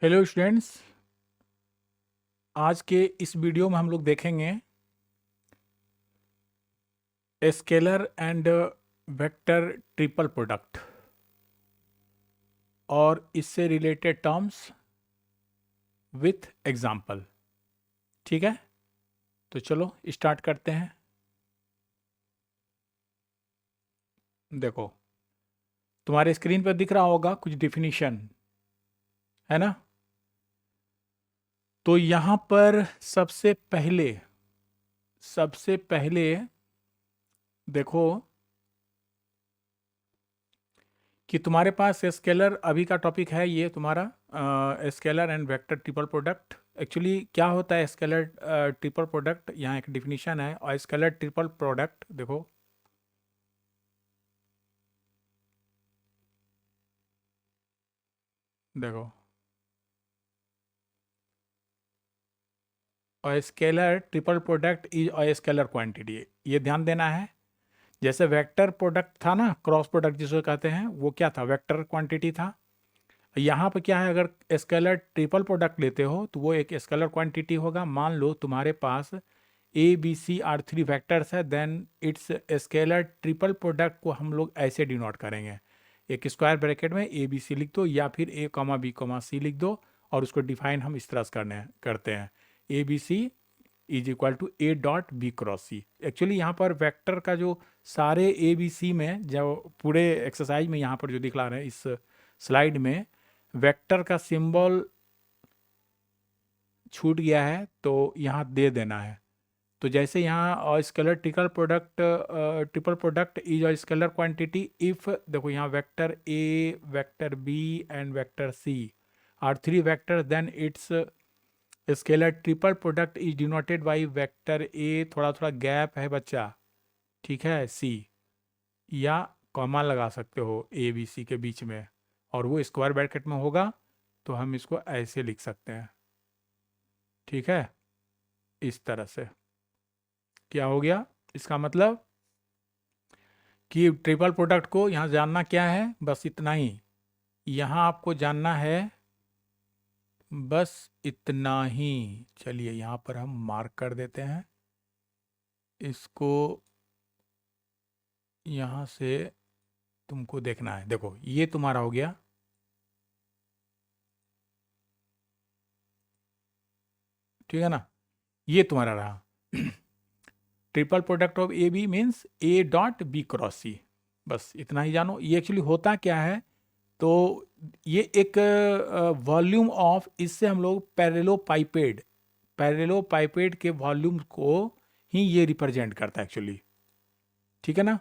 Hello students. आज के इस वीडियो में हम लोग देखेंगे scalar and vector triple product और इससे रिलेटेड टर्म्स विथ एग्जांपल। ठीक है, तो चलो स्टार्ट करते हैं। देखो, तुम्हारे स्क्रीन पर दिख रहा होगा कुछ डिफिनीशन, है ना। तो यहाँ पर सबसे पहले देखो कि तुम्हारे पास स्केलर अभी का टॉपिक है, ये तुम्हारा scalar and vector triple product. Actually क्या होता है स्केलर ट्रिपल प्रोडक्ट, यहाँ एक डिफिनीशन है। और स्केलर ट्रिपल प्रोडक्ट देखो, देखो और scalar triple product is a scalar quantity, ये ध्यान देना है। जैसे वेक्टर प्रोडक्ट था ना, क्रॉस प्रोडक्ट जिसको कहते हैं, वो क्या था, वेक्टर क्वांटिटी था। यहाँ पर क्या है, अगर स्केलर ट्रिपल प्रोडक्ट लेते हो तो वो एक स्केलर क्वांटिटी होगा। मान लो तुम्हारे पास A B C are three vectors है, then it's scalar triple product को हम लोग ऐसे डिनोट करेंगे। एक स्क्वायर ब्रैकेट में ए बी सी लिख दो या फिर ए कॉमा बी कॉमा सी लिख दो, और उसको डिफाइन हम इस तरह से करते हैं। A B C is equal to A dot B cross C. Actually यहाँ पर वेक्टर का जो सारे ए बी सी में, जो पूरे एक्सरसाइज में यहाँ पर जो दिखला रहे हैं इस स्लाइड में, वेक्टर का सिंबल छूट गया है तो यहाँ दे देना है। तो जैसे यहाँ scalar triple product is a scalar quantity if, देखो यहाँ vector A, vector B and vector C are three vector, then it's scalar triple product is denoted by vector A, थोड़ा थोड़ा गैप है बच्चा, ठीक है, सी, या कॉमा लगा सकते हो ए बी सी के बीच में, और वो स्क्वायर ब्रैकेट में होगा तो हम इसको ऐसे लिख सकते हैं। ठीक है, इस तरह से क्या हो गया, इसका मतलब कि ट्रिपल प्रोडक्ट को यहाँ जानना क्या है, बस इतना ही। यहाँ आपको जानना है बस इतना ही। चलिए यहाँ पर हम मार्क कर देते हैं इसको। यहाँ से तुमको देखना है, देखो ये तुम्हारा हो गया, ठीक है ना, ये तुम्हारा रहा triple product of A B means A dot B cross C. बस इतना ही जानो। ये एक्चुअली होता क्या है, तो ये एक वॉल्यूम ऑफ, इससे हम लोग पैरेलोपाइपेड के वॉल्यूम को ही ये रिप्रेजेंट करता है एक्चुअली, ठीक है ना।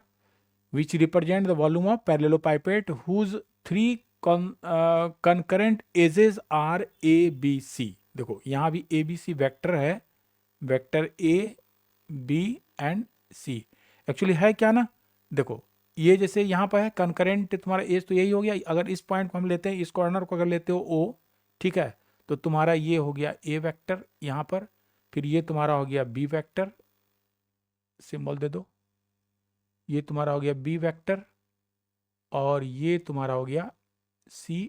Which represent the volume of parallelepiped whose three concurrent edges are A B C. देखो यहाँ भी ए बी सी वेक्टर है, vector A B and C. Actually है क्या ना, देखो ये जैसे यहाँ पर है कंकरेंट तुम्हारा एज, तो यही हो गया। अगर इस पॉइंट को हम लेते हैं, इस कॉर्नर को अगर लेते हो ओ, ठीक है, तो तुम्हारा ये हो गया ए वेक्टर यहाँ पर, फिर ये तुम्हारा हो गया बी वेक्टर, सिंबल दे दो, ये तुम्हारा हो गया बी वेक्टर, और ये तुम्हारा हो गया सी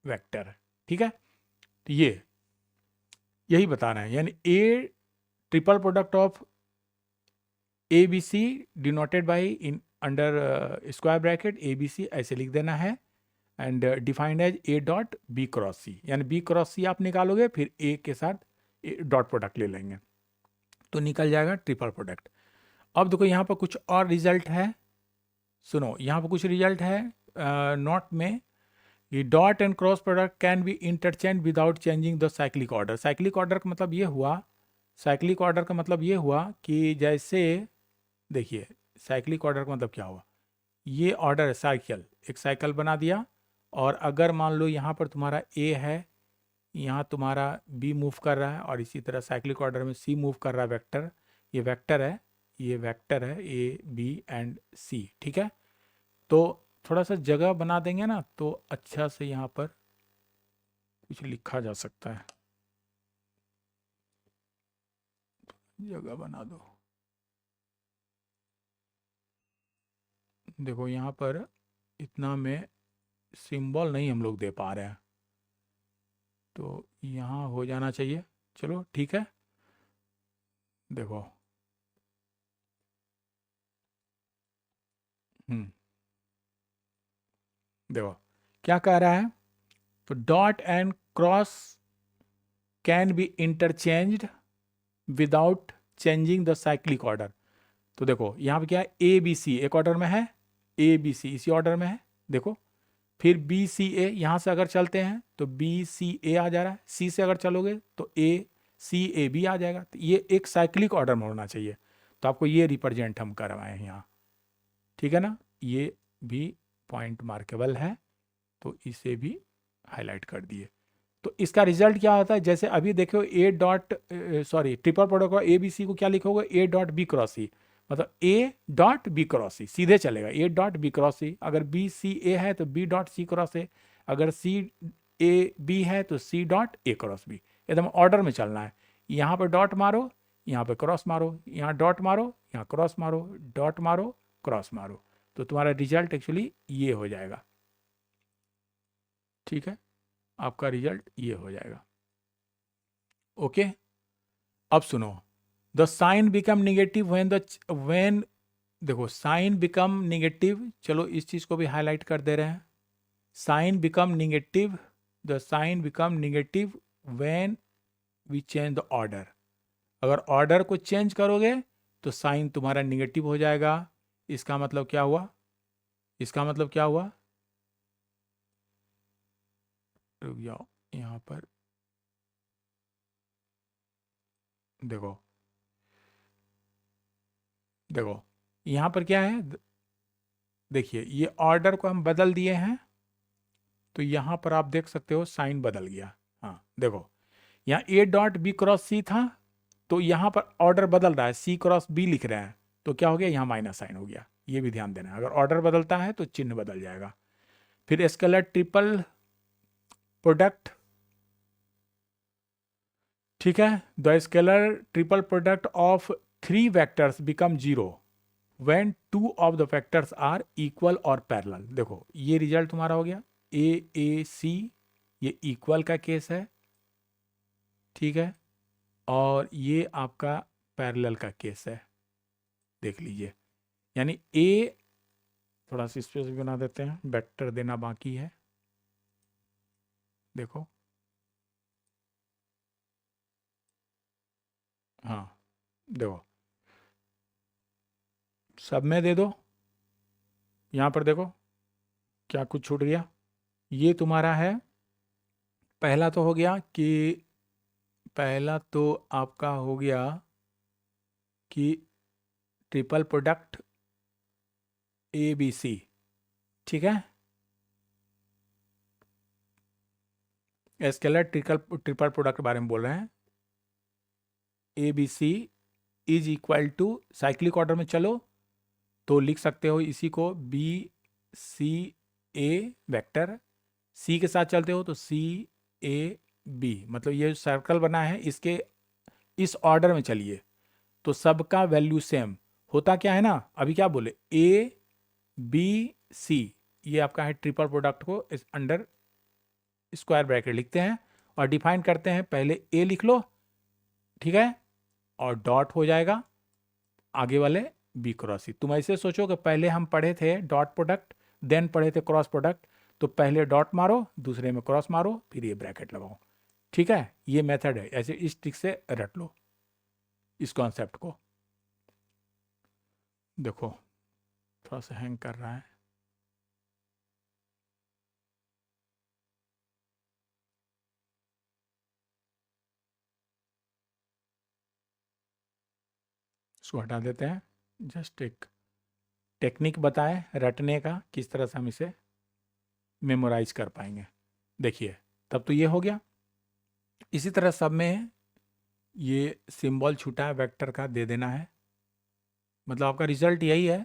वेक्टर, ठीक है। तो ये यही बता रहे हैं, यानी a triple product of A B C denoted by in under square bracket A B C ऐसे लिख देना है, and defined as A dot B cross C, यानी बी क्रॉस सी आप निकालोगे, फिर ए के साथ डॉट प्रोडक्ट ले लेंगे तो निकल जाएगा ट्रिपल प्रोडक्ट। अब देखो यहाँ पर कुछ और रिजल्ट है, सुनो यहाँ पर कुछ रिजल्ट है नोट में, ये dot and cross product can be interchange without changing the cyclic order. Cyclic order का मतलब ये हुआ, साइक्लिक ऑर्डर का मतलब ये हुआ कि जैसे देखिए, साइक्लिक ऑर्डर का मतलब क्या हुआ, ये ऑर्डर है साइकिल, एक साइकिल बना दिया, और अगर मान लो यहाँ पर तुम्हारा ए है, यहाँ तुम्हारा बी मूव कर रहा है, और इसी तरह साइक्लिक ऑर्डर में सी मूव कर रहा है वेक्टर, ये वेक्टर है, ये वेक्टर है ए बी एंड सी, ठीक है। तो थोड़ा सा जगह बना देंगे ना तो अच्छा से यहाँ पर कुछ लिखा जा सकता है, जगह बना दो। देखो यहाँ पर इतना में सिंबल नहीं हम लोग दे पा रहे हैं, तो यहाँ हो जाना चाहिए। चलो ठीक है, देखो देखो क्या कह रहा है, तो dot and cross can be interchanged without changing the cyclic order. तो देखो यहाँ पे क्या है, ए बी सी एक ऑर्डर में है, ए बी सी इसी ऑर्डर में है, देखो। फिर बी सी ए, यहाँ से अगर चलते हैं तो बी सी ए आ जा रहा है, सी से अगर चलोगे तो ए सी ए बी आ जाएगा। तो ये एक साइक्लिक ऑर्डर में होना चाहिए, तो आपको ये रिप्रेजेंट हम करवाए हैं यहाँ, ठीक है ना। ये भी पॉइंट मार्केबल है, तो इसे भी हाईलाइट कर दिए। तो इसका रिजल्ट क्या होता है, जैसे अभी देखो A dot sorry triple product का ए बी सी को क्या लिखोगे, A dot B cross C, मतलब A dot B cross C सीधे चलेगा, A dot B cross C. अगर बी सी ए है तो B dot C cross A, अगर सी ए बी है तो C dot A cross B, एकदम ऑर्डर में चलना है। यहाँ पर डॉट मारो, यहाँ पे क्रॉस मारो, यहाँ डॉट मारो, यहाँ क्रॉस मारो, डॉट मारो, क्रॉस मारो, तो तुम्हारा रिजल्ट एक्चुअली ये हो जाएगा, ठीक है। आपका रिजल्ट ये हो जाएगा, ओके। अब सुनो, the sign become negative when देखो साइन बिकम निगेटिव, चलो इस चीज को भी हाईलाइट कर दे रहे हैं। Sign become negative, the sign become negative when we change the order. अगर ऑर्डर को चेंज करोगे तो साइन तुम्हारा निगेटिव हो जाएगा। इसका मतलब क्या हुआ, इसका मतलब क्या हुआ, रुक जाओ यहाँ पर देखो, देखो यहाँ पर क्या है, देखिए ये ऑर्डर को हम बदल दिए हैं, तो यहाँ पर आप देख सकते हो साइन बदल गया। हाँ देखो, यहाँ ए डॉट बी क्रॉस सी था, तो यहाँ पर ऑर्डर बदल रहा है, सी क्रॉस बी लिख रहे हैं, तो क्या हो गया, यहाँ माइनस साइन हो गया। ये भी ध्यान देना है, अगर ऑर्डर बदलता है तो चिन्ह बदल जाएगा। फिर स्केलर ट्रिपल प्रोडक्ट, ठीक है, the scalar triple product of 3 vectors become 0 when 2 of the vectors are equal और पैरेलल। देखो ये रिजल्ट तुम्हारा हो गया, ए सी, ये इक्वल का केस है, ठीक है, और ये आपका पैरेलल का केस है, देख लीजिए। यानी ए, थोड़ा सा स्पेस भी बना देते हैं, वेक्टर देना बाकी है, देखो हाँ देखो सब में दे दो, यहाँ पर देखो क्या कुछ छूट गया। ये तुम्हारा है, पहला तो हो गया कि, पहला तो आपका हो गया कि triple product A B C, ठीक है, स्केलर ट्रिपल प्रोडक्ट के बारे में बोल रहे हैं। A B C is equal to, cyclic order में चलो तो लिख सकते हो इसी को बी सी ए वेक्टर, सी के साथ चलते हो तो सी ए बी, मतलब ये सर्कल बना है, इसके इस ऑर्डर में चलिए तो सबका वैल्यू सेम होता। क्या है ना, अभी क्या बोले, ए बी सी, ये आपका है ट्रिपल प्रोडक्ट को इस अंडर स्क्वायर ब्रैकेट लिखते हैं और डिफाइन करते हैं। पहले ए लिख लो, ठीक है, और डॉट हो जाएगा आगे वाले बी क्रॉस सी। तुम ऐसे सोचो कि पहले हम पढ़े थे डॉट प्रोडक्ट, देन पढ़े थे क्रॉस प्रोडक्ट, तो पहले डॉट मारो, दूसरे में क्रॉस मारो, फिर ये ब्रैकेट लगाओ, ठीक है। ये मेथड है, ऐसे इस ट्रिक से रट लो इस कॉन्सेप्ट को। देखो थोड़ा सा हैंग कर रहा है, इसको हटा देते हैं। जस्ट एक टेक्निक बताए रटने का, किस तरह से हम इसे मेमोराइज कर पाएंगे। देखिए तब तो ये हो गया। इसी तरह सब में ये सिंबल छूटा है वेक्टर का दे देना है, मतलब आपका रिजल्ट यही है।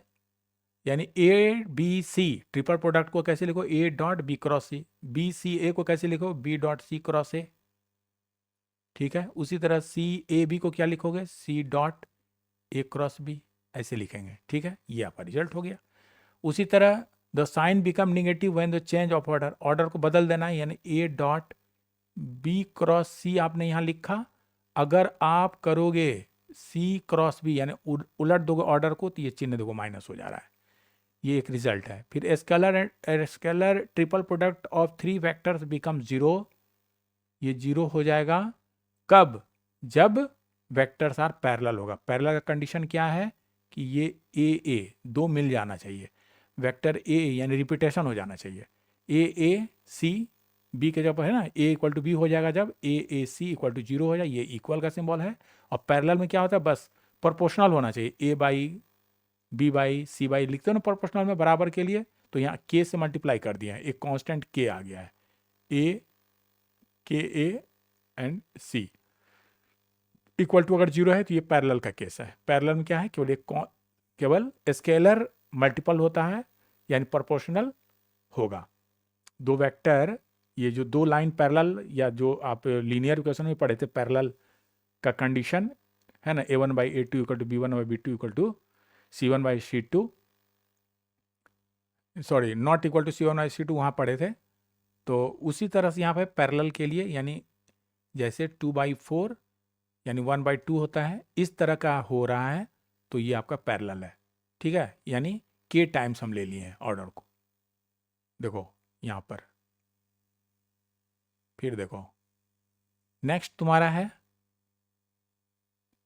यानी A B C triple product को कैसे लिखो, A dot B cross C, B C A को कैसे लिखो, B dot C cross A, ठीक है। उसी तरह सी ए बी को क्या लिखोगे, C dot A cross B, ऐसे लिखेंगे, ठीक है। ये आपका रिजल्ट हो गया। उसी तरह the sign become negative when the change of order, order को बदल देना है, यानी A dot B cross C आपने यहाँ लिखा, अगर आप करोगे सी क्रॉस बी यानी उलट दोगे ऑर्डर को तो ये चिन्ह देखो माइनस हो जा रहा है, ये एक रिजल्ट है। फिर scalar triple product of three vectors become zero, ये जीरो हो जाएगा कब, जब वेक्टर्स आर पैरेलल होगा। पैरेलल का कंडीशन क्या है कि ये ए दो मिल जाना चाहिए, वेक्टर ए यानी रिपीटेशन हो जाना चाहिए, ए सी बी के जब है ना ए इक्वल टू बी हो जाएगा, जब ए सी इक्वल टू जीरो हो जाए, ये इक्वल का सिंबल है। और पैरेलल में क्या होता है, बस प्रोपोर्शनल होना चाहिए, A by B by C by लिखते हो ना प्रोपोर्शनल में बराबर के लिए, तो यहाँ के से मल्टीप्लाई कर दिया है, एक कांस्टेंट के आ गया है, ए के A and C equal to अगर जीरो है तो ये पैरेलल का केस है। पैरेलल में क्या है, केवल स्केलर मल्टीपल होता है यानी प्रोपोर्शनल होगा। दो वेक्टर, ये जो दो लाइन पैरेलल या जो आप लीनियर इक्वेशन में पढ़े थे पैरेलल का कंडीशन है ना, a1 by A two equal to B one by B two equal to C one by C two, sorry not equal to C one by C two वहाँ पढ़े थे। तो उसी तरह से यहाँ पे पैरेलल के लिए यानी जैसे 2/4 यानी 1/2 होता है, इस तरह का हो रहा है तो ये आपका पैरेलल है, ठीक है। यानी के टाइम्स हम ले लिए हैं ऑर्डर को, देखो यहाँ पर। फिर देखो नेक्स्ट तुम्हारा है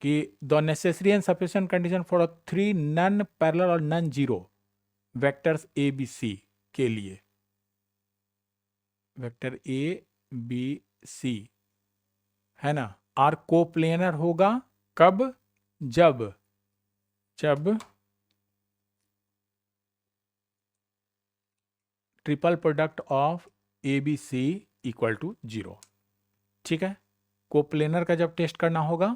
कि the necessary and sufficient condition for three non parallel और non zero vectors A B C के लिए, वेक्टर ए बी सी है ना, आर कोप्लेनर होगा कब, जब triple product of A B C equal to zero, ठीक है। कोप्लेनर का जब टेस्ट करना होगा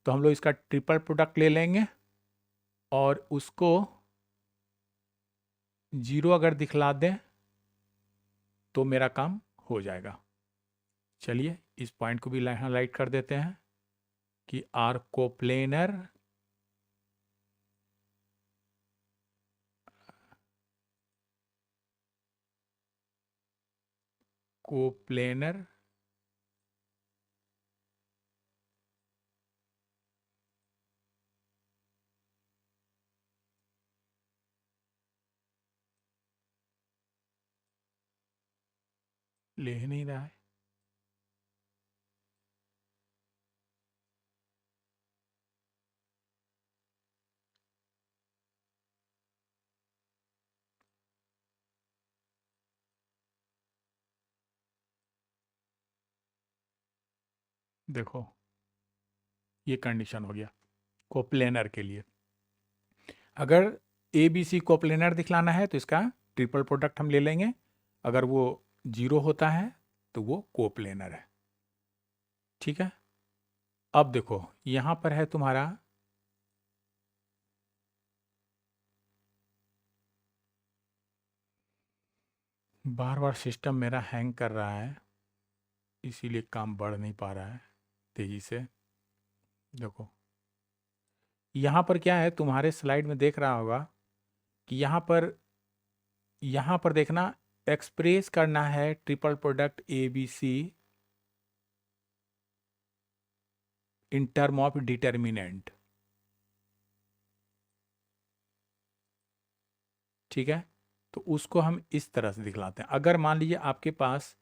तो हम लोग इसका ट्रिपल प्रोडक्ट ले लेंगे और उसको जीरो अगर दिखला दें तो मेरा काम हो जाएगा। चलिए इस पॉइंट को भी हाईलाइट कर देते हैं कि आर कोप्लेनर ले ही नहीं रहा है, देखो ये कंडीशन हो गया कोप्लेनर के लिए। अगर ए बी सी कोप्लेनर दिखलाना है तो इसका ट्रिपल प्रोडक्ट हम ले लेंगे, अगर वो जीरो होता है तो वो कोप्लेनर है, ठीक है। अब देखो यहां पर है तुम्हारा बार बार सिस्टम मेरा हैंग कर रहा है, इसीलिए काम बढ़ नहीं पा रहा है तेजी से। देखो यहाँ पर क्या है, तुम्हारे स्लाइड में देख रहा होगा कि यहाँ पर देखना एक्सप्रेस करना है triple product A B C in term of determinant, ठीक है। तो उसको हम इस तरह से दिखलाते हैं। अगर मान लीजिए आपके पास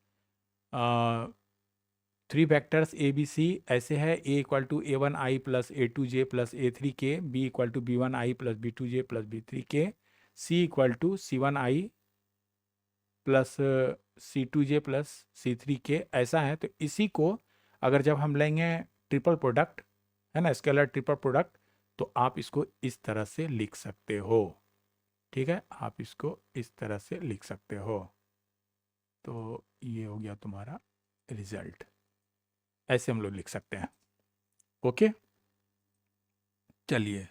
three vectors A B C ऐसे है, A equal to A1 I plus A2 J plus A3 K, B equal to B1 I plus B2 J plus B3 K, C equal to C1 I plus C2 J plus C3 K, ऐसा है। तो इसी को अगर जब हम लेंगे triple product है ना, स्केलर ट्रिपल प्रोडक्ट, तो आप इसको इस तरह से लिख सकते हो, ठीक है। आप इसको इस तरह से लिख सकते हो। तो ये हो गया तुम्हारा रिजल्ट, ऐसे हम लोग लिख सकते हैं, ओके। चलिए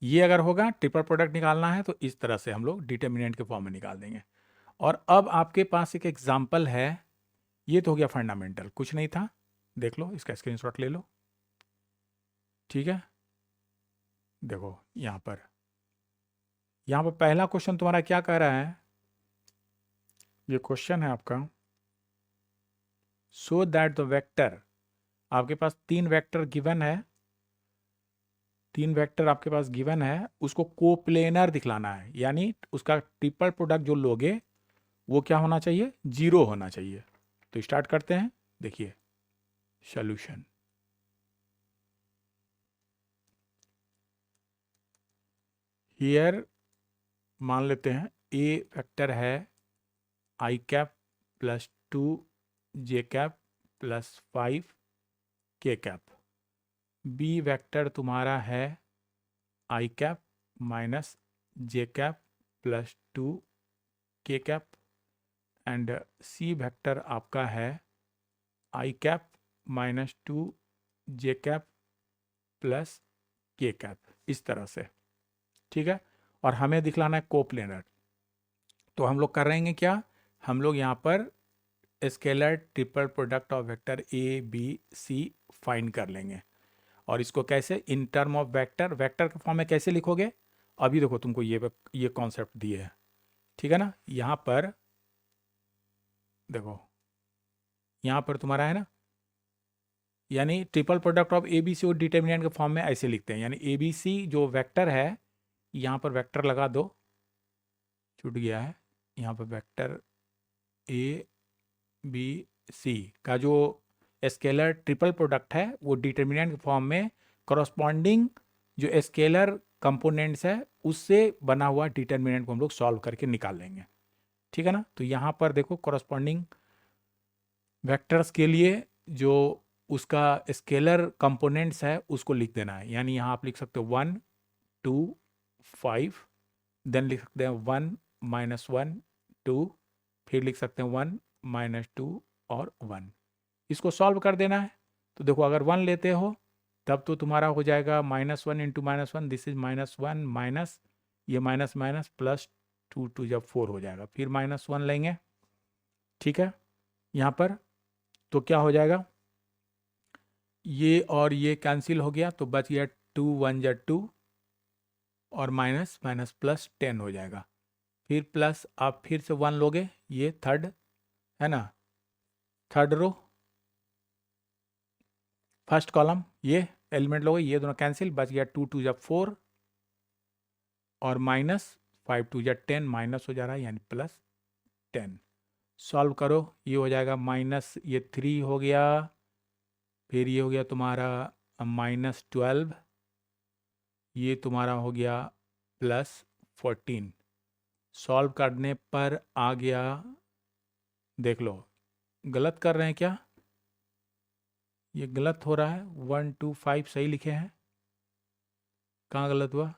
ये अगर होगा ट्रिपल प्रोडक्ट निकालना है तो इस तरह से हम लोग डिटर्मिनेंट के फॉर्म में निकाल देंगे। और अब आपके पास एक एग्जाम्पल है, ये तो हो गया फंडामेंटल, कुछ नहीं था, देख लो इसका स्क्रीनशॉट ले लो, ठीक है। देखो यहाँ पर पहला क्वेश्चन तुम्हारा क्या कह रहा है, ये क्वेश्चन है आपका सो दैट द वेक्टर, आपके पास 3 वेक्टर गिवन है, 3 वेक्टर आपके पास गिवन है, उसको कोप्लेनर दिखलाना है, यानी उसका ट्रिपल प्रोडक्ट जो लोगे वो क्या होना चाहिए, 0 होना चाहिए। तो स्टार्ट करते हैं, देखिए सॉल्यूशन। हियर मान लेते हैं ए वेक्टर है आई कैप प्लस 2 जे कैप प्लस 5 के कैप, बी वेक्टर तुम्हारा है आई कैप माइनस जे कैप प्लस 2 के कैप, एंड सी वेक्टर आपका है आई कैप माइनस 2 जे कैप प्लस के कैप, इस तरह से, ठीक है। और हमें दिखलाना है कोप्लेनर, तो हम लोग कर रहे हैं क्या, हम लोग यहाँ पर scalar triple product of vector A B C find कर लेंगे। और इसको कैसे, in term of vector, vector के फॉर्म में कैसे लिखोगे, अभी देखो तुमको ये कॉन्सेप्ट दिए है, ठीक है ना। यहाँ पर देखो, यहाँ पर तुम्हारा है ना, यानी triple product of A B C और डिटर्मिनेंट के फॉर्म में ऐसे लिखते हैं, यानी ए बी सी जो वेक्टर है, यहाँ पर वेक्टर लगा दो, छूट गया है, यहाँ पर वेक्टर ए बी सी का जो स्केलर ट्रिपल प्रोडक्ट है वो डिटर्मिनेंट के फॉर्म में करस्पॉन्डिंग जो स्केलर कंपोनेंट्स है उससे बना हुआ डिटर्मिनेंट को हम लोग सॉल्व करके निकाल लेंगे, ठीक है ना। तो यहाँ पर देखो करस्पॉन्डिंग वेक्टर्स के लिए जो उसका स्केलर कंपोनेंट्स है उसको लिख देना है, यानी यहाँ आप लिख सकते हो 1 2 5, देन लिख सकते हैं 1 माइनस 1 2, फिर लिख सकते हैं 1 माइनस 2 और 1, इसको सॉल्व कर देना है। तो देखो अगर 1 लेते हो तब तो तुम्हारा हो जाएगा -1 इंटू -1, दिस इज -1 माइनस ये माइनस माइनस प्लस 2 2 जब 4 हो जाएगा, फिर -1 लेंगे, ठीक है। यहाँ पर तो क्या हो जाएगा, ये और ये कैंसिल हो गया, तो बच गया 2 1 जा 2 और माइनस माइनस प्लस 10 हो जाएगा, फिर प्लस आप फिर से 1 लोगे, ये थर्ड है ना, थर्ड रो फर्स्ट कॉलम, ये एलिमेंट लोगे, ये दोनों कैंसिल, बच गया 2 2 जा 4 और माइनस 5 2 जा 10, माइनस हो जा रहा है यानी प्लस 10, सॉल्व करो, ये हो जाएगा माइनस ये 3 हो गया, फिर ये हो गया तुम्हारा -12, ये तुम्हारा हो गया +14, सॉल्व करने पर आ गया, देख लो गलत कर रहे हैं क्या, ये गलत हो रहा है, 1 2 5 सही लिखे हैं, कहाँ गलत हुआ,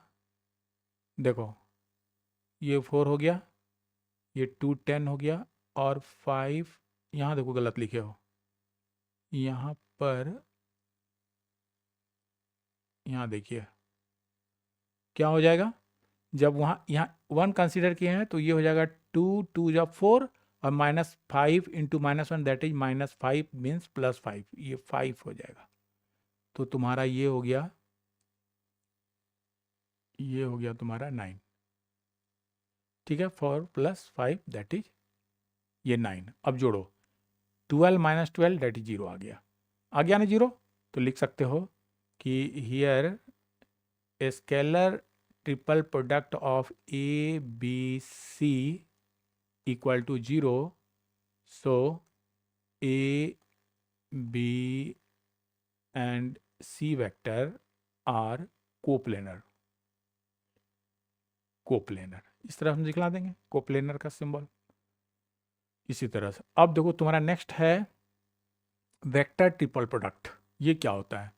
देखो ये 4 हो गया, ये 2 10 हो गया और 5 यहाँ देखो गलत लिखे हो, यहाँ पर यहाँ देखिए क्या हो जाएगा, जब वहाँ यहाँ 1 कंसीडर किए हैं तो ये हो जाएगा 2 2 जब 4 और -5 इंटू -1 दैट इज -5 मीन्स +5, ये 5 हो जाएगा, तो तुम्हारा ये हो गया, ये हो गया तुम्हारा 9, ठीक है, 4 + 5 दैट इज ये 9, अब जोड़ो 12 - 12 दैट इज 0 आ गया ना 0, तो लिख सकते हो कि here scalar triple product of A B C equal to 0, so A B and C vector are coplanar, coplanar इस तरह हम दिखला देंगे कोप्लेनर का सिंबल, इसी तरह से। अब देखो तुम्हारा नेक्स्ट है वेक्टर ट्रिपल प्रोडक्ट, ये क्या होता है,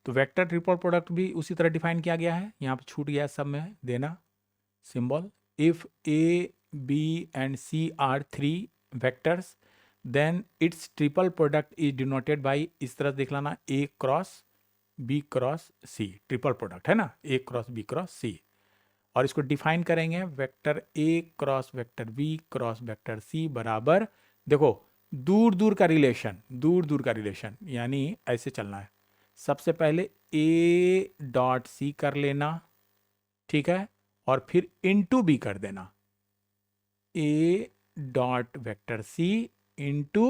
तो वेक्टर ट्रिपल प्रोडक्ट भी उसी तरह डिफाइन किया गया है, यहाँ पे छूट गया सब में देना symbol, if A B and C are 3 vectors then its triple product is denoted by, इस तरह दिखलाना A cross B cross C, triple product है ना, A cross B cross C, और इसको डिफाइन करेंगे vector A cross vector B cross vector C बराबर, देखो दूर दूर का रिलेशन, दूर दूर का रिलेशन, यानी ऐसे चलना है, सबसे पहले ए डॉट सी कर लेना, ठीक है, और फिर इनटू बी कर देना, A dot vector C into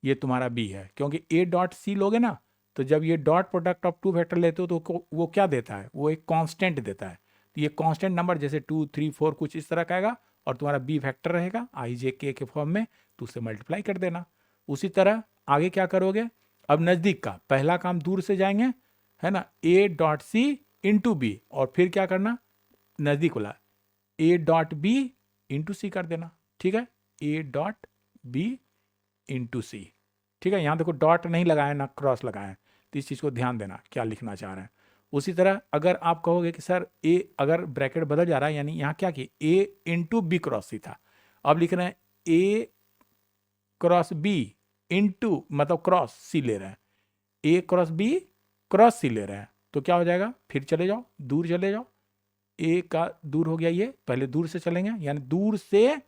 ये तुम्हारा बी है, क्योंकि ए डॉट सी लोगे ना तो जब ये dot product of two vector लेते हो तो वो क्या देता है, वो एक कांस्टेंट देता है। तो ये कांस्टेंट नंबर जैसे 2 3 4 कुछ इस तरह का आएगा और तुम्हारा बी वेक्टर रहेगा आई जे के फॉर्म में, तो उससे मल्टीप्लाई कर देना। उसी तरह आगे क्या करोगे, अब नज़दीक का पहला काम दूर से जाएंगे, है ना, A dot C into B, और फिर क्या करना, नज़दीक वाला A dot B into C कर देना। ठीक है, A dot B into C. ठीक है, यहाँ देखो डॉट नहीं लगाए ना क्रॉस लगाए, तो इस चीज़ को ध्यान देना क्या लिखना चाह रहे हैं। उसी तरह अगर आप कहोगे कि सर ए अगर ब्रैकेट बदल जा रहा है, यानी यहाँ क्या कि ए इंटू बी क्रॉस सी था, अब लिख रहे हैं ए क्रॉस बी इंटू मतलब क्रॉस सी ले रहे हैं, ए क्रॉस बी क्रॉस सी ले रहे हैं, तो क्या हो जाएगा, फिर चले जाओ दूर चले जाओ, ए का दूर हो गया, ये पहले दूर से चलेंगे यानी दूर से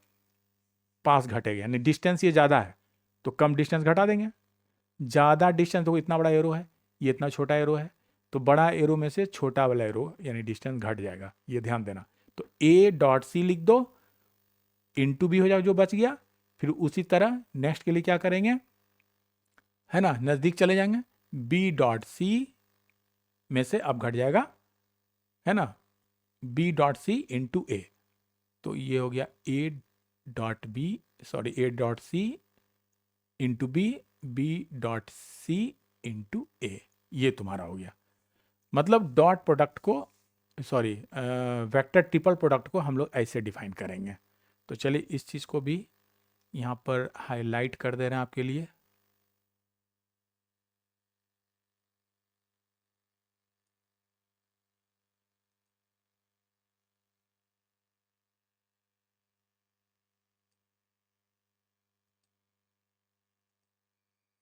पास घटेगा, यानी डिस्टेंस ये ज़्यादा है तो कम डिस्टेंस घटा देंगे, ज़्यादा डिस्टेंस तो इतना बड़ा एरो है, ये इतना छोटा एरो है, तो बड़ा एरो में से छोटा वाला एरो यानी डिस्टेंस घट जाएगा, ये ध्यान देना। तो ए डॉट सी लिख दो, इंटू बी हो जाएगा जो बच गया। फिर उसी तरह नेक्स्ट के लिए क्या करेंगे, है ना, नज़दीक चले जाएंगे, बी डॉट सी में से अब घट जाएगा, है ना, B dot C into A, तो ये हो गया A dot B sorry A dot C into B, B dot C into A, ये तुम्हारा हो गया। मतलब डॉट प्रोडक्ट को सॉरी वेक्टर ट्रिपल प्रोडक्ट को हम लोग ऐसे डिफाइन करेंगे। तो चलिए इस चीज़ को भी यहाँ पर हाईलाइट कर दे रहे हैं आपके लिए।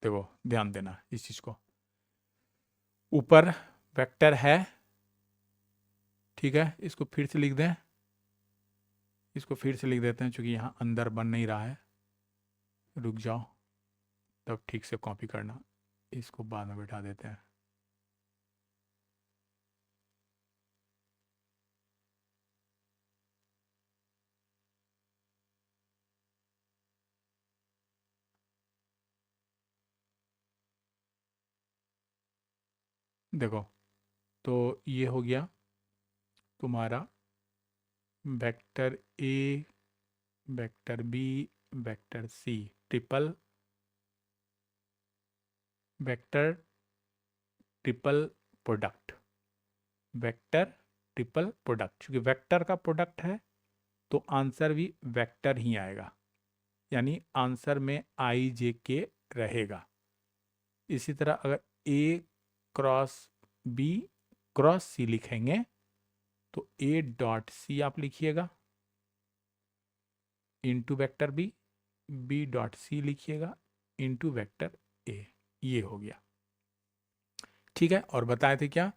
देखो ध्यान देना इस चीज़ को, ऊपर वेक्टर है, ठीक है, इसको फिर से लिख दें, इसको फिर से लिख देते हैं क्योंकि यहाँ अंदर बन नहीं रहा है, रुक जाओ तब ठीक से कॉपी करना, इसको बाद में बैठा देते हैं। देखो तो ये हो गया तुम्हारा vector A, vector B, vector C, triple vector triple product, vector triple product, क्योंकि वेक्टर का प्रोडक्ट है तो आंसर भी वेक्टर ही आएगा, यानी आंसर में आई जे के रहेगा। इसी तरह अगर A cross B cross C लिखेंगे तो ए डॉट सी आप लिखिएगा into vector B, B dot C लिखिएगा इंटू वेक्टर ए, ये हो गया। ठीक है, और बताए थे क्या,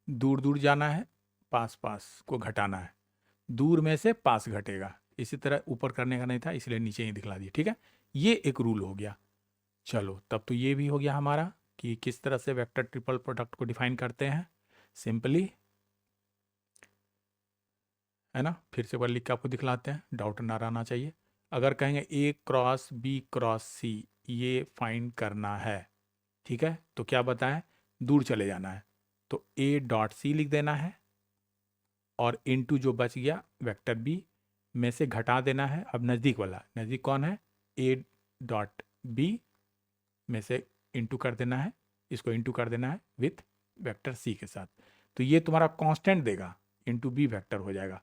दूर दूर जाना है, पास पास को घटाना है, दूर में से पास घटेगा, इसी तरह ऊपर करने का नहीं था इसलिए नीचे ही दिखला दिया। ठीक है, ये एक रूल हो गया। चलो तब तो ये भी हो गया हमारा कि किस तरह से वेक्टर ट्रिपल प्रोडक्ट को डिफाइन करते हैं सिंपली, है ना, फिर से बार लिख के आपको दिखलाते हैं, डाउट ना रहना चाहिए। अगर कहेंगे ए क्रॉस बी क्रॉस सी ये फाइंड करना है, ठीक है, तो क्या बताएं, दूर चले जाना है, तो ए डॉट सी लिख देना है और इनटू जो बच गया वेक्टर बी में से घटा देना है। अब नज़दीक वाला, नज़दीक कौन है, ए डॉट बी में से इंटू कर देना है, इसको इंटू कर देना है विथ वेक्टर सी के साथ, तो ये तुम्हारा कांस्टेंट देगा इंटू बी वेक्टर हो जाएगा,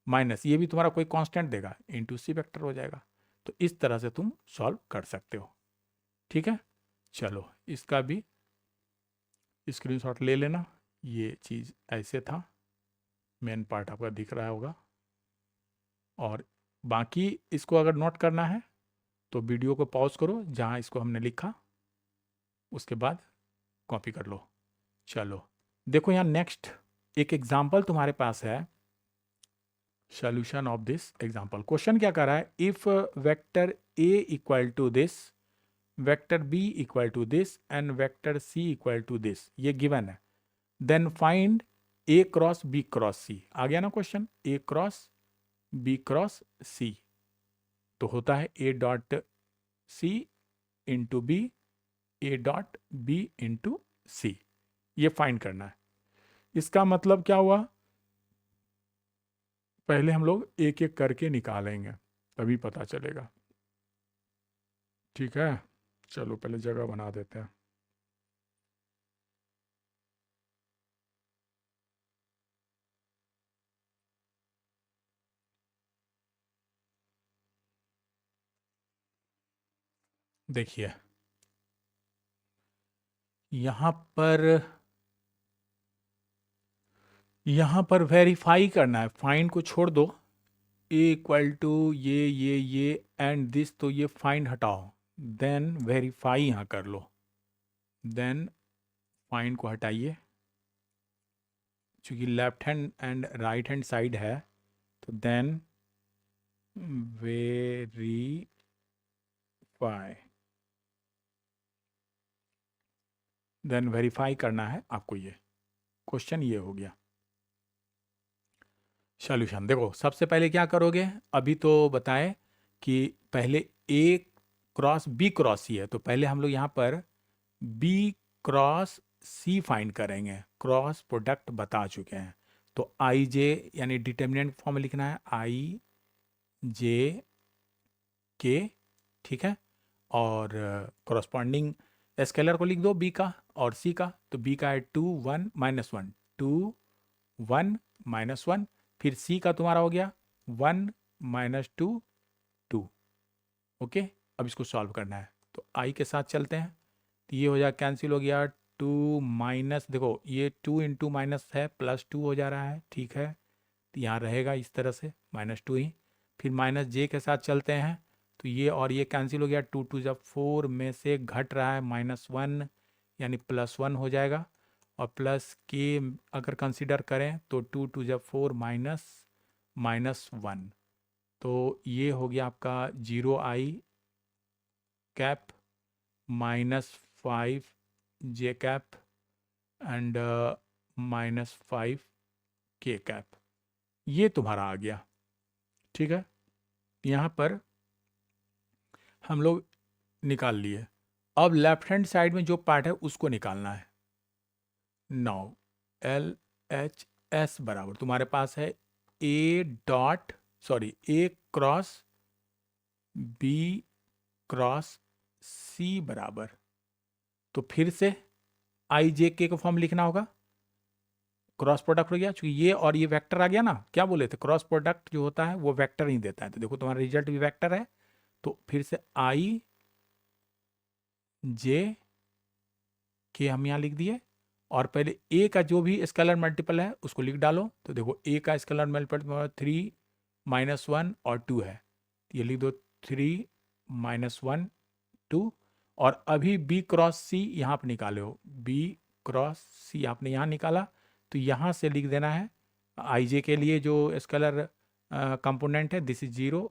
माइनस ये भी तुम्हारा कोई कांस्टेंट देगा इंटू सी वेक्टर हो जाएगा। तो इस तरह से तुम सॉल्व कर सकते हो। ठीक है, चलो इसका भी स्क्रीनशॉट ले लेना, ये चीज़ ऐसे था, मेन पार्ट आपका दिख रहा होगा, और बाकी इसको अगर नोट करना है तो वीडियो को पॉज करो जहाँ इसको हमने लिखा, उसके बाद कॉपी कर लो। चलो देखो यहाँ नेक्स्ट एक एग्जाम्पल तुम्हारे पास है, solution of this example. Question क्या कर रहा है, if vector A equal to this, vector B equal to this and vector C equal to this, ये गिवन है, then find A cross B cross C. आ गया ना question, A cross B cross C, तो होता है A dot C into B, A dot B into C, ये find करना है। इसका मतलब क्या हुआ, पहले हम लोग एक एक करके निकालेंगे तभी पता चलेगा। ठीक है, चलो पहले जगह बना देते हैं। देखिए यहाँ पर, यहाँ पर वेरीफाई करना है, फाइंड को छोड़ दो, ए इक्वल टू ये एंड दिस, तो ये फाइंड हटाओ, देन वेरीफाई यहाँ कर लो, देन फाइंड को हटाइए, चूंकि left hand and right hand side है, तो देन वेरीफाई, देन वेरीफाई करना है आपको, ये क्वेश्चन ये हो गया। सॉल्यूशन देखो, सबसे पहले क्या करोगे, अभी तो बताएं कि पहले ए क्रॉस बी क्रॉस सी है, तो पहले हम लोग यहाँ पर बी क्रॉस सी फाइंड करेंगे, क्रॉस प्रोडक्ट बता चुके हैं, तो आई जे यानी डिटर्मिनेंट फॉर्म में लिखना है आई जे के, ठीक है, और कॉरस्पॉन्डिंग स्केलर को लिख दो बी का और सी का, तो बी का है 2 1 -1, 2 1 -1, फिर सी का तुम्हारा हो गया 1 -2 2। ओके, अब इसको सॉल्व करना है, तो आई के साथ चलते हैं, तो ये हो जाए कैंसिल हो गया, 2 माइनस, देखो ये 2 इंटू माइनस है, +2 हो जा रहा है, ठीक है, तो यहाँ रहेगा इस तरह से -2 ही, फिर माइनस जे के साथ चलते हैं, तो ये और ये कैंसिल हो गया, 2 2 जब 4 में से घट रहा है -1 यानी +1 हो जाएगा, और प्लस के अगर कंसीडर करें तो 2 2 जब 4 -1, तो ये हो गया आपका 0i cap -5 J cap and -5 के कैप, ये तुम्हारा आ गया। ठीक है, यहाँ पर हम लोग निकाल लिए, अब लेफ्ट हैंड साइड में जो पार्ट है उसको निकालना है। नाउ एल एच एस बराबर तुम्हारे पास है A dot, sorry A cross B cross C बराबर, तो फिर से आई जे के को फॉर्म लिखना होगा, क्रॉस प्रोडक्ट हो गया, चूंकि ये और ये वेक्टर आ गया ना, क्या बोले थे, क्रॉस प्रोडक्ट जो होता है वो वेक्टर ही देता है, तो देखो तुम्हारा रिजल्ट भी वेक्टर है, तो फिर से आई जे के हम यहाँ लिख दिए, और पहले ए का जो भी स्केलर मल्टीपल है उसको लिख डालो, तो देखो ए का स्केलर मल्टीपल 3 -1 और 2 है, ये लिख दो 3 -1 2, और अभी बी क्रॉस सी यहाँ पर निकाले हो, बी क्रॉस सी आपने यहाँ निकाला, तो यहाँ से लिख देना है आई जे के लिए जो स्केलर कंपोनेंट है, दिस इज 0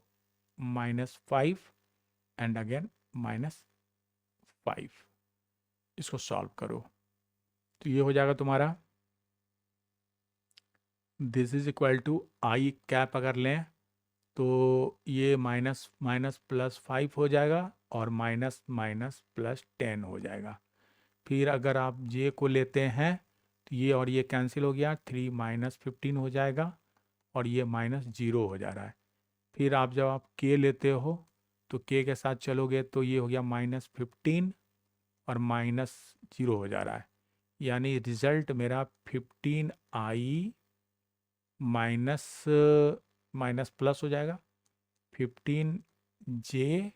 -5 एंड अगेन -5, इसको सॉल्व करो, तो ये हो जाएगा तुम्हारा this is equal to I cap अगर लें तो ये -+5 हो जाएगा और -+10 हो जाएगा, फिर अगर आप जे को लेते हैं तो ये और ये कैंसिल हो गया, 3 -15 हो जाएगा और ये -0 हो जा रहा है, फिर आप जब आप के लेते हो तो के के साथ चलोगे तो ये हो गया -15 और -0 हो जा रहा है, यानी रिजल्ट मेरा 15i माइनस प्लस हो जाएगा 15j,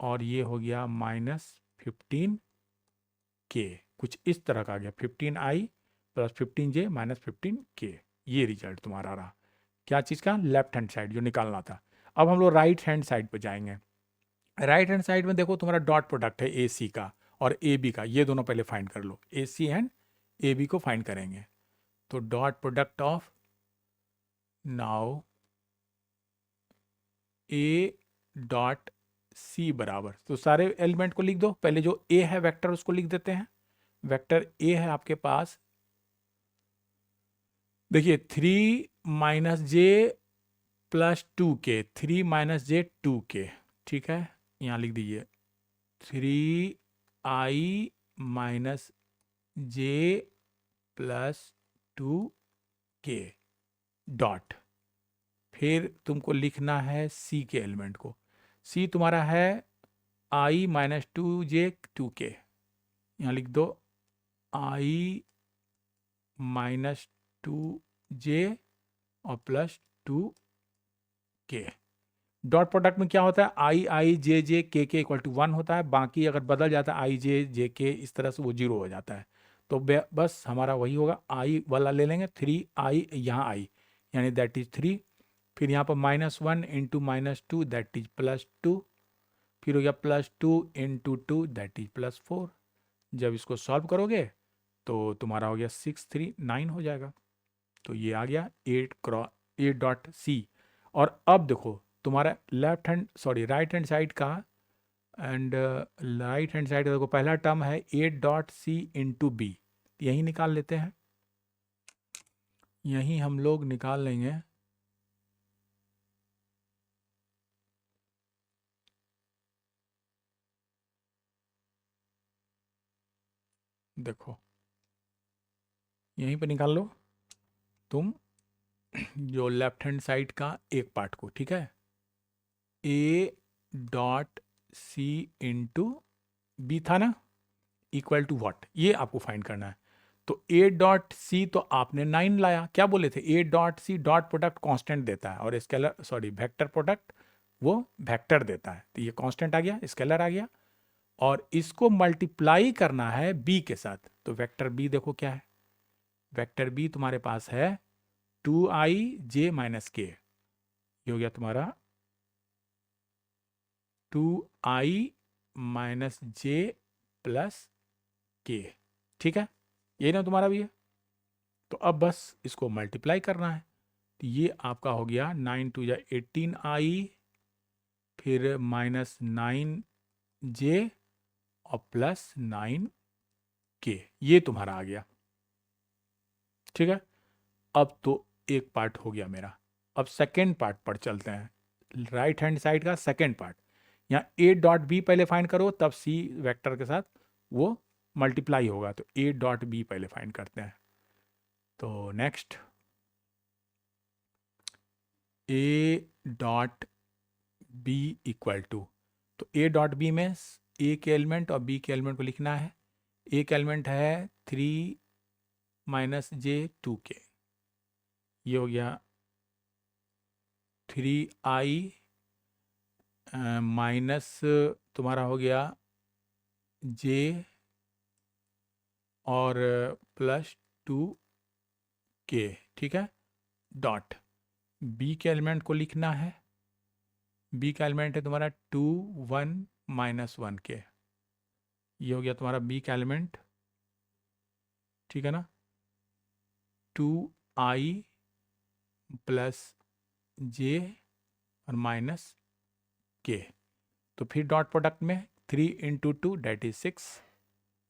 और ये हो गया -15k, कुछ इस तरह का आ गया, 15i + 15j - 15k, ये रिजल्ट तुम्हारा रहा, क्या चीज़ का, लेफ्ट हैंड साइड जो निकालना था। अब हम लोग राइट हैंड साइड पर जाएंगे, राइट हैंड साइड में देखो तुम्हारा डॉट प्रोडक्ट है ए सी का और ए बी का, ये दोनों पहले फाइंड कर लो, A C and A B को फाइंड करेंगे, तो dot product of now A dot C बराबर, तो सारे एलिमेंट को लिख दो, पहले जो ए है वेक्टर उसको लिख देते हैं, वेक्टर ए है आपके पास, देखिए 3 -j + 2k, 3 - j 2k, ठीक है, यहाँ लिख दीजिए 3i माइनस जे प्लस 2k डॉट, फिर तुमको लिखना है सी के एलिमेंट को। सी तुम्हारा है i माइनस 2j 2k, यहाँ लिख दो i माइनस 2j और प्लस 2k। डॉट प्रोडक्ट में क्या होता है, i j j k k equal to 1 होता है, बाकी अगर बदल जाता है i j j k इस तरह से वो 0 हो जाता है। तो बस हमारा वही होगा, i वाला ले लेंगे 3i, यहाँ i यानी दैट इज 3, फिर यहाँ पर -1 इंटू -2 दैट इज +2, फिर हो गया +2 इंटू 2 दैट इज +4। जब इसको सॉल्व करोगे तो तुम्हारा हो गया 639 हो जाएगा। तो ये आ गया 8.c। और अब देखो तुम्हारा राइट हैंड साइड का, एंड राइट हैंड साइड का देखो पहला टर्म है 8.c इंटू बी, यही निकाल लेते हैं, यही हम लोग निकाल लेंगे। देखो यहीं पे निकाल लो तुम जो लेफ्ट हैंड साइड का एक पार्ट को, ठीक है, a.c इंटू बी था ना, इक्वल टू व्हाट, ये आपको फाइंड करना है। तो a.c तो आपने 9 लाया, क्या बोले थे, a.c डॉट प्रोडक्ट कांस्टेंट देता है और स्केलर वेक्टर प्रोडक्ट वो वेक्टर देता है, तो ये कांस्टेंट आ गया, स्केलर आ गया, और इसको मल्टीप्लाई करना है b के साथ। तो वेक्टर b देखो क्या है, वेक्टर b तुम्हारे पास है 2i j माइनस k, ये हो गया तुम्हारा 2i minus j plus k, ठीक है, ये ना तुम्हारा भी है। तो अब बस इसको मल्टीप्लाई करना है, तो ये आपका हो गया 9 2 या 18i, फिर -9j और +9k, ये तुम्हारा आ गया, ठीक है। अब तो एक पार्ट हो गया मेरा, अब सेकेंड पार्ट पर चलते हैं, राइट हैंड साइड का सेकेंड पार्ट। यहाँ a.b पहले फाइंड करो, तब c वेक्टर के साथ वो मल्टीप्लाई होगा, तो a.b पहले फाइंड करते हैं। तो नेक्स्ट a.b इक्वल टू, तो a.b में a के एलिमेंट और b के एलिमेंट को लिखना है। a का एलिमेंट है 3 माइनस j 2k, ये हो गया 3i माइनस तुम्हारा हो गया j और +2k, ठीक है, डॉट b के एलिमेंट को लिखना है, b का एलिमेंट है तुम्हारा 2 1 -1k, ये हो गया तुम्हारा b का एलिमेंट, ठीक है ना, 2i प्लस j और -k। तो फिर डॉट प्रोडक्ट में 3 इंटू 2 दैट इज 6,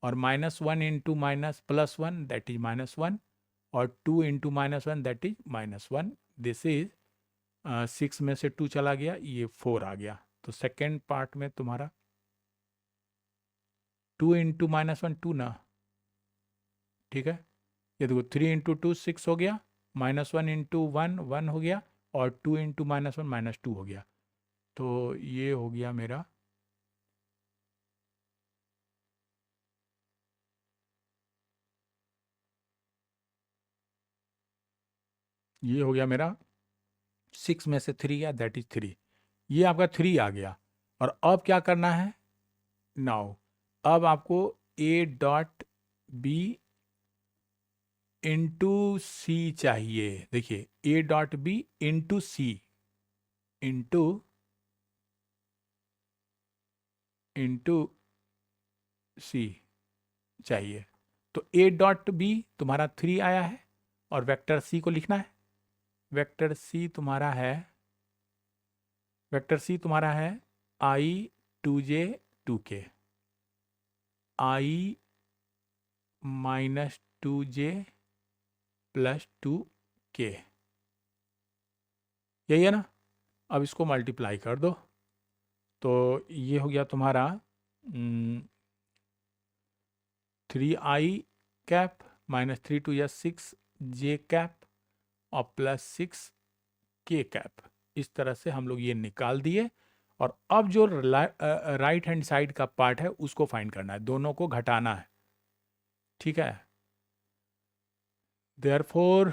और -1 इंटू +1 दैट इज -1, और 2 into -1 that is -1। This is 6 में से 2 चला गया, ये 4 आ गया। तो सेकेंड पार्ट में तुम्हारा 2 इंटू -1 2 ना, ठीक है, ये देखो 3 इंटू 2 6 हो गया, -1 इंटू 1 1 हो गया, और 2 इंटू -1 -2 हो गया। तो ये हो गया मेरा ये हो गया मेरा 6 में से 3 गया, दैट इज 3, ये आपका 3 आ गया। और अब क्या करना है, नाउ अब आपको a.b इंटू सी चाहिए। देखिए a.b इंटू सी इंटू सी चाहिए। तो a.b तुम्हारा 3 आया है, और वेक्टर सी को लिखना है, वेक्टर सी तुम्हारा है i 2j 2k, i -2j plus 2k, यही है ना। अब इसको मल्टीप्लाई कर दो, तो ये हो गया तुम्हारा 3i cap minus 3 2 6 j cap और प्लस 6 k कैप। इस तरह से हम लोग ये निकाल दिए। और अब जो राइट हैंड साइड का पार्ट है उसको फाइंड करना है, दोनों को घटाना है। ठीक है, therefore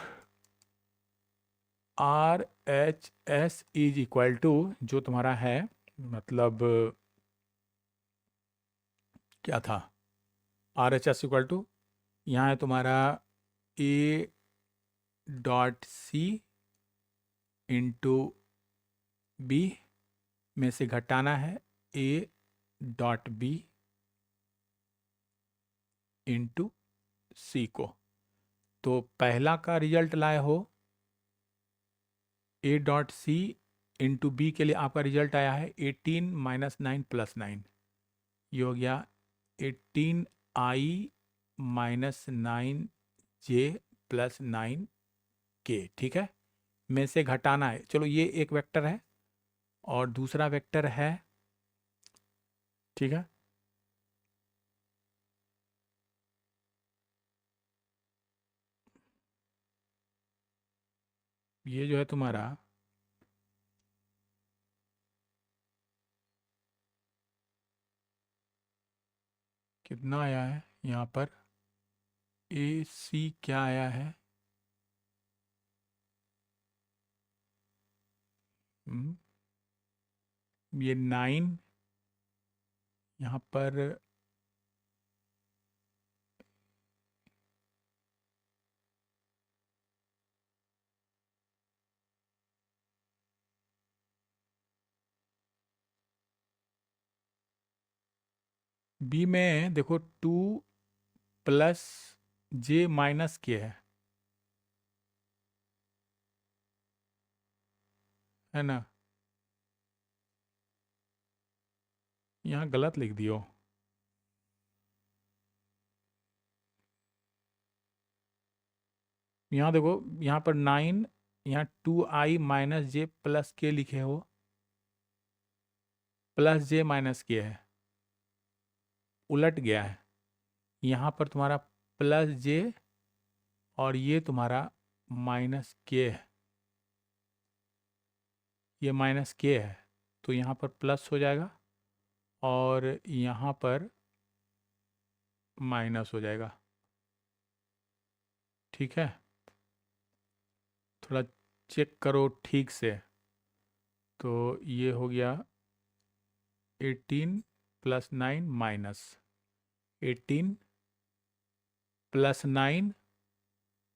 R H S is equal to, जो तुम्हारा है मतलब क्या था, R H S equal to, यहाँ है तुम्हारा A dot C into B में से घटाना है A dot B into C को। तो पहला का रिजल्ट लाए हो A dot C into B के लिए आपका रिजल्ट आया है 18 माइनस 9 प्लस 9। ये हो गया 18i minus 9j plus 9k। ठीक है, में से घटाना है। चलो ये एक वेक्टर है और दूसरा वेक्टर है, ठीक है, ये जो है तुम्हारा कितना आया है यहाँ पर, ए सी क्या आया है, ये 9 यहाँ पर बी में देखो 2 प्लस जे माइनस के है ना, यहाँ गलत लिख दियो। यहाँ देखो, यहाँ पर 9, यहाँ 2i माइनस जे प्लस के लिखे हो, प्लस जे माइनस के है, उलट गया है। यहाँ पर तुम्हारा प्लस जे और ये तुम्हारा माइनस के है, ये माइनस के है, तो यहाँ पर प्लस हो जाएगा और यहाँ पर माइनस हो जाएगा। ठीक है, थोड़ा चेक करो ठीक से। तो ये हो गया 18 प्लस 9 माइनस 18 प्लस 9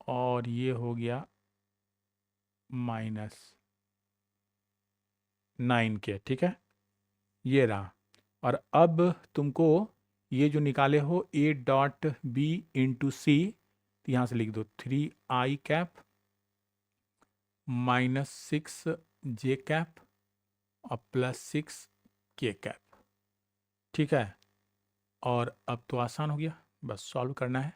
और ये हो गया माइनस 9 के। ठीक है, ये रहा। और अब तुमको ये जो निकाले हो ए डॉट बी इंटू सी, तो यहाँ से लिख दो 3i cap minus 6j cap और प्लस 6k कैप। ठीक है, और अब तो आसान हो गया, बस सॉल्व करना है।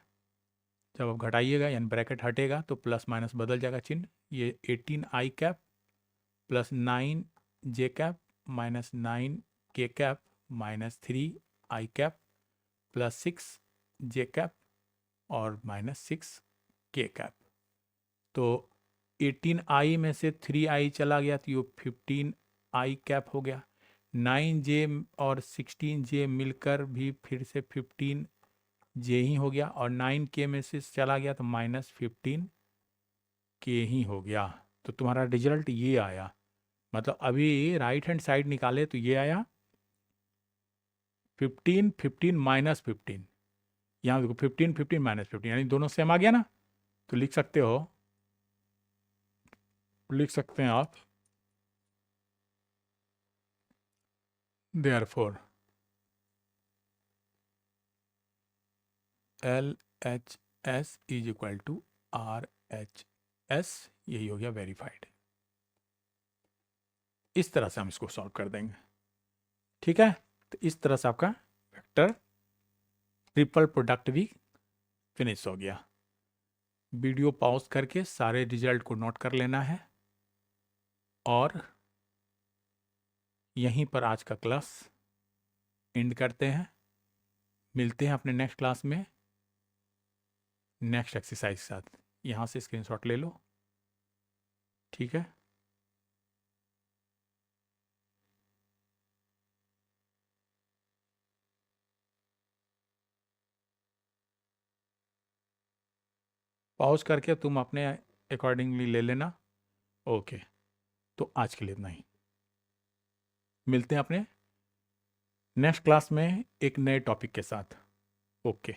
जब आप घटाइएगा यानी ब्रैकेट हटेगा तो प्लस माइनस बदल जाएगा चिन्ह। ये 18i cap plus 9j cap minus 9k cap minus 3i cap plus 6j cap और माइनस 6k कैप। तो 18i में से 3i चला गया तो ये 15i कैप हो गया। 9j और 16j मिलकर भी फिर से 15j ही हो गया और 9k में से चला गया तो माइनस 15k ही हो गया। तो तुम्हारा रिजल्ट ये आया। मतलब अभी राइट हैंड साइड निकाले तो ये आया 15 15 माइनस 15। यहाँ देखो 15 15 माइनस 15 यानी दोनों सेम आ गया ना। तो लिख सकते हो, लिख सकते हैं आप therefore L H S is equal to R H S. यही हो गया वेरीफाइड। इस तरह से हम इसको सॉल्व कर देंगे। ठीक है, तो इस तरह से आपका वेक्टर ट्रिपल प्रोडक्ट भी फिनिश हो गया। वीडियो पॉज करके सारे रिजल्ट को नोट कर लेना है और यहीं पर आज का क्लास एंड करते हैं। मिलते हैं अपने नेक्स्ट क्लास में नेक्स्ट एक्सरसाइज के साथ। यहाँ से स्क्रीनशॉट ले लो, ठीक है। पॉज करके तुम अपने अकॉर्डिंगली ले लेना। ओके, तो आज के लिए इतना ही। मिलते हैं अपने नेक्स्ट क्लास में एक नए टॉपिक के साथ। ओके।